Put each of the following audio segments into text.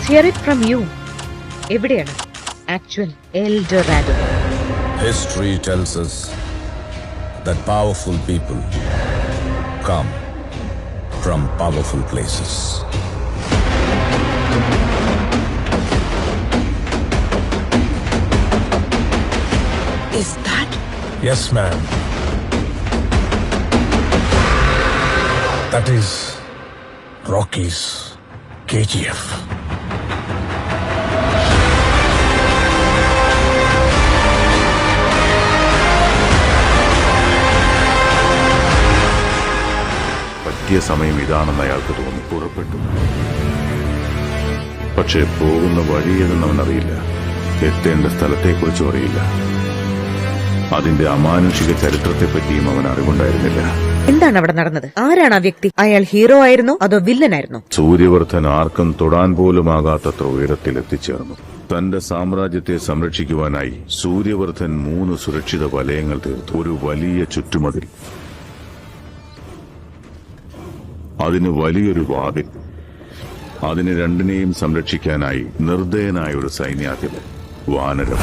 hear it from you. എവിടെയാണ് actual El Dorado? History tells us that powerful people come from powerful places. Is that? Yes, ma'am. That is Rocky's KGF. പറ്റിയ സമയം ഇതാണെന്ന് അയാൾക്ക് തോന്നി പുറപ്പെട്ടു. പക്ഷേ പോകുന്ന വഴിയേതെന്ന് അവനറിയില്ല. എത്തേണ്ട സ്ഥലത്തെക്കുറിച്ചും അറിയില്ല. അതിന്റെ അമാനുഷിക ചരിത്രത്തെപ്പറ്റിയും അവൻ അറിവുണ്ടായിരുന്നില്ല. എന്താണ് അവിടെ നടന്നത്? ആരാണ് ആ വ്യക്തി? അയാൾ ഹീറോ ആയിരുന്നോ അതോ വില്ലനായിരുന്നോ? സൂര്യവർദ്ധൻ ആർക്കും തൊടാൻ പോലുമാകാത്തത്ര ഉയരത്തിൽ എത്തിച്ചേർന്നു. തന്റെ സാമ്രാജ്യത്തെ സംരക്ഷിക്കുവാനായി സൂര്യവർദ്ധൻ 3 സുരക്ഷിത വലയങ്ങൾ തീർത്തു. ഒരു വലിയ ചുറ്റുമതിൽ, അതിന് വലിയൊരു വാതിൽ, അതിന് രണ്ടിനെയും സംരക്ഷിക്കാനായി നിർദ്ദയനായ ഒരു സൈന്യാധിപൻ, വാനരം.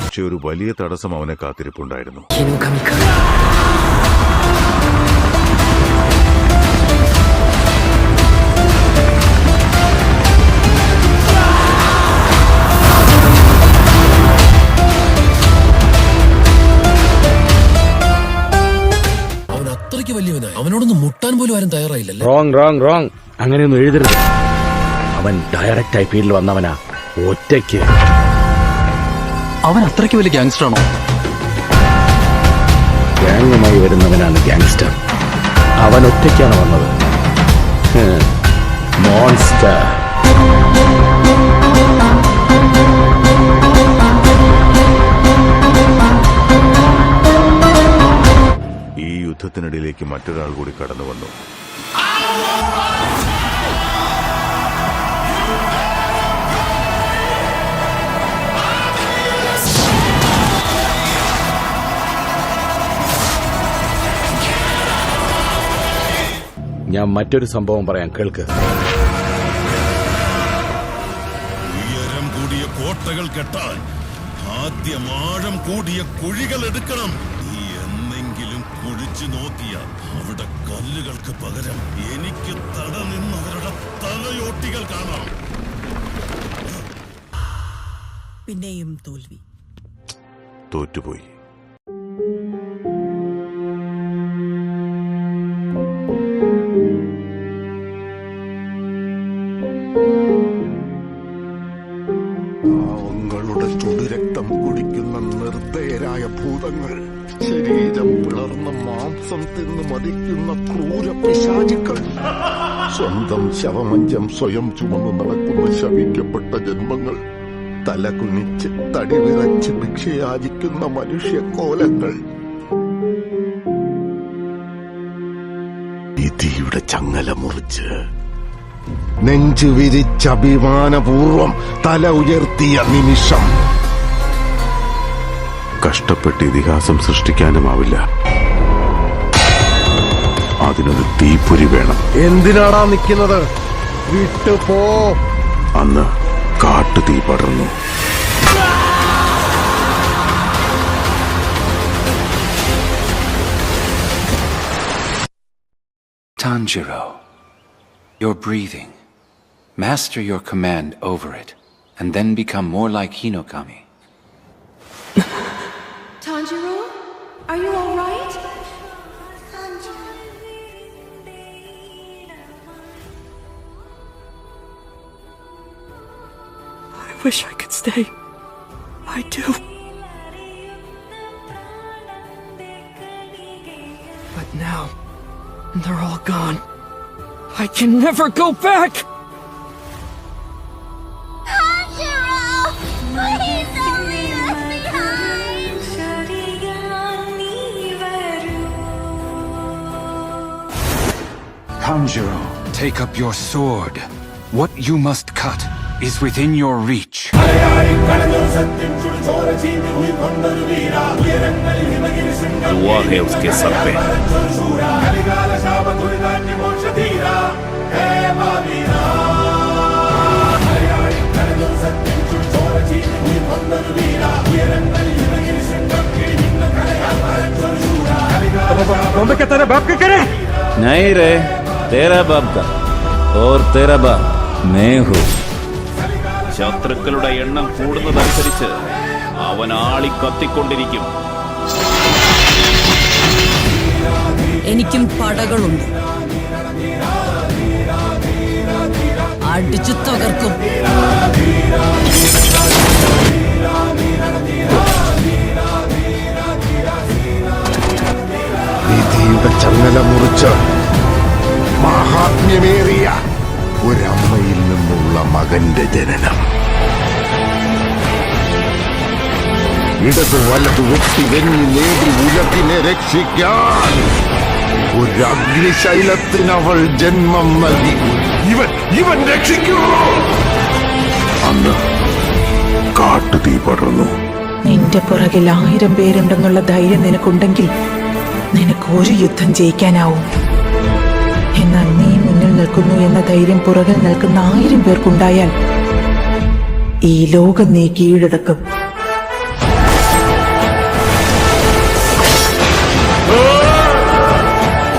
പക്ഷെ ഒരു വലിയ തടസ്സം അവനെ കാത്തിരിപ്പുണ്ടായിരുന്നു. അവനോടൊന്ന് മുട്ടാൻ പോലും ആരും തയ്യാറായില്ലല്ലോ. റോങ് അങ്ങനെയൊന്നും എഴുതരുത്. അവൻ ഡയറക്റ്റ് ഐ ഫീൽഡിൽ വന്നവനാ, ഒറ്റയ്ക്ക്. അവൻ അത്രയ്ക്ക് വലിയ ഗാങ്സ്റ്റർ ആണോ? ഗ്യാങ്ങുമായി വരുന്നവനാണ് ഗാങ്സ്റ്റർ. അവൻ ഒറ്റയ്ക്കാണ് വന്നത്. മോൺസ്റ്റർ. ഈ യുദ്ധത്തിനിടയിലേക്ക് മറ്റൊരാൾ കൂടി കടന്നു വന്നു. ഞാൻ മറ്റൊരു സംഭവം പറയാം, കേൾക്ക്. ഉയരം കൂടിയ കോട്ടകൾ കെട്ടാൻ ആദ്യം ആഴം കൂടിയ കുഴികൾ എടുക്കണം. നീ എന്നെങ്കിലും കുഴിച്ചു നോക്കിയ അവിടെ കല്ലുകൾക്ക് പകരം എനിക്ക് തട നിന്നവരുടെ തലയോട്ടികൾ കാണാം. പിന്നെയും തോൽവി. തോറ്റുപോയി. പാവങ്ങളുടെ ചുടുരക്തം കുടിക്കുന്ന നിർദ്ദയരായ ഭൂതങ്ങൾ, ശരീരം പിളർന്ന മാംസം തിന്ന് മതിക്കുന്ന ക്രൂര പിശാചുക്കൾ, സ്വന്തം ശവമഞ്ചം സ്വയം ചുമന്നു നടക്കുന്ന ശപിക്കപ്പെട്ട ജന്മങ്ങൾ, തല കുനിച്ച് തടി വിറച്ച് ഭിക്ഷയാചിക്കുന്ന മനുഷ്യക്കോലങ്ങൾ, വിധിയുടെ ചങ്ങല മുറിച്ച് നെഞ്ചു വിരിച്ച് അഭിമാനപൂർവം തല ഉയർത്തിയ നിമിഷം. കഷ്ടപ്പെട്ട് ഇതിഹാസം സൃഷ്ടിക്കാനുമാവില്ല. അതിനൊരു തീപ്പൊരി വേണം. എന്തിനാടാ നിൽക്കുന്നത്? വിട്ടുപോ. അന്ന് കാട്ടുതീ പടർന്നു. Tanjiro, your breathing. Master your command over it, and then become more like Hinokami. Tanjiro, are you all right? I wish I could stay. I do. But now, they're all gone. I can never go back! Tanjiro! Please don't leave us behind! Tanjiro, take up your sword. What you must cut is within your reach. दुआ है उसके sir पे. नहीं रे, तेरा बाप का और तेरा बाप मैं हूँ. ശത്രുക്കളുടെ എണ്ണം കൂടുന്നതനുസരിച്ച് അവൻ ആളി കത്തിക്കൊണ്ടിരിക്കും. എനിക്കും പടകളുണ്ട്. അടിച്ചു തകർക്കും. വിധിയുടെ ചങ്ങല മുറിച്ച് മഹാത്മ്യമേറിയ ഒരമ്മയിൽ നിന്നുള്ള മകന്റെ ജനനം. ഇടത് വലത് വെട്ടി വെഞ്ഞി നേടി ഉലകിനെ രക്ഷിക്കാൻ ഒരു അഗ്നിശൈലത്തിനവൾ ജന്മം നൽകി. ഇവൻ രക്ഷിക്കൂ. അന്ന് കാട്ടുതീ പടർന്നു. നിന്റെ പുറകിൽ 1000 പേരുണ്ടെന്നുള്ള ധൈര്യം നിനക്കുണ്ടെങ്കിൽ നിനക്ക് ഒരു യുദ്ധം ജയിക്കാനാവും. എന്നാൽ നീ മുന്നിൽ നിൽക്കുന്നു എന്ന ധൈര്യം പുറകിൽ നിൽക്കുന്ന 1000 പേർക്കുണ്ടായാൽ ഈ ലോകം നീ കീഴടക്കും.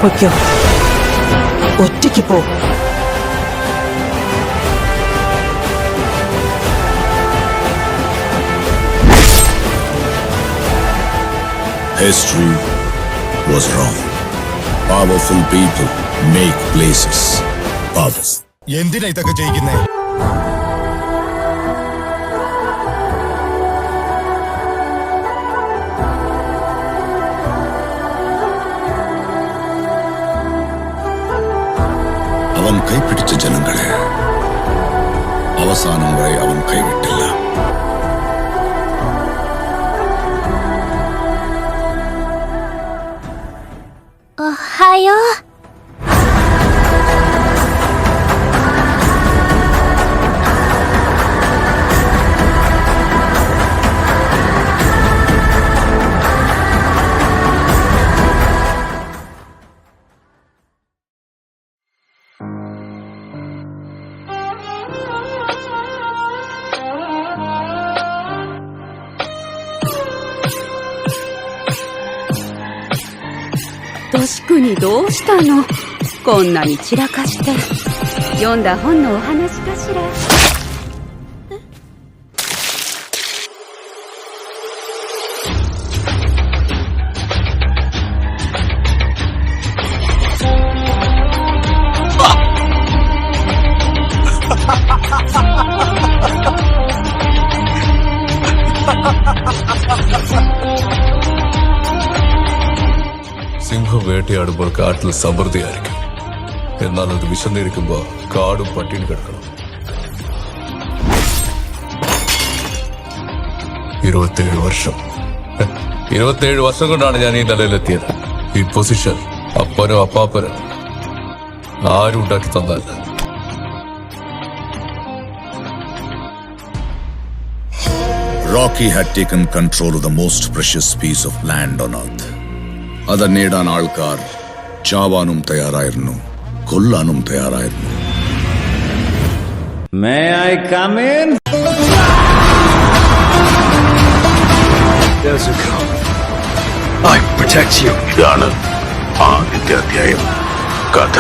പൊയ്ക്കോ, ഒറ്റയ്ക്ക് പോ. History was wrong. Powerful people make places powerful. എന്തിനാ ഇതൊക്കെ ചെയ്യിക്കുന്നേ? അവൻ കൈപിടിച്ച ജനങ്ങളെ അവസാനം വരെ അവൻ കൈവിട്ടില്ല. Ohio.としくにどうしたの？こんなに散らかして。読んだ本のお話かしら。സിംഹം വേട്ടയാടുമ്പോൾ കാട്ടിൽ സമൃദ്ധിയായിരിക്കും. എന്നാൽ അത് വിശന്നിരിക്കുമ്പോൾ കാടും പട്ടിണി കിടക്കണം. 27 വർഷം 27 വർഷം കൊണ്ടാണ് ഞാൻ ഈ നിലയിലെത്തിയത്. ഈ പൊസിഷൻ അപ്പനോ അപ്പാപ്പനോ ആരും ഉണ്ടാക്കി തന്നല്ല. Rocky had taken control of the most precious piece of land on earth. അത് നേടാൻ ആൾക്കാർ ചാവാനും തയ്യാറായിരുന്നു, കൊല്ലാനും തയ്യാറായിരുന്നു. May I come in? I protect you. ഇതാണ് ആദ്യത്തെ അധ്യായം. കഥ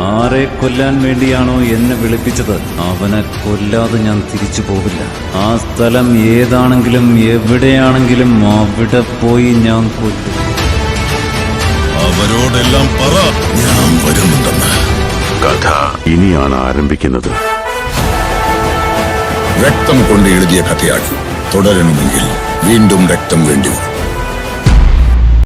ആരെ കൊല്ലാൻ വേണ്ടിയാണോ എന്നെ വിളിപ്പിച്ചത് അവനെ കൊല്ലാതെ ഞാൻ തിരിച്ചു പോവില്ല. ആ സ്ഥലം ഏതാണെങ്കിലും എവിടെയാണെങ്കിലും അവിടെ പോയി ഞാൻ കൊല്ലും. അവരോടെല്ലാം പറ ഞാൻ വരുന്നുണ്ടെന്ന്. കഥ ഇനിയാണ് ആരംഭിക്കുന്നത്. രക്തം കൊണ്ട് എഴുതിയ കഥയാണ്. തുടരണമെങ്കിൽ വീണ്ടും രക്തം വേണ്ടിവരും.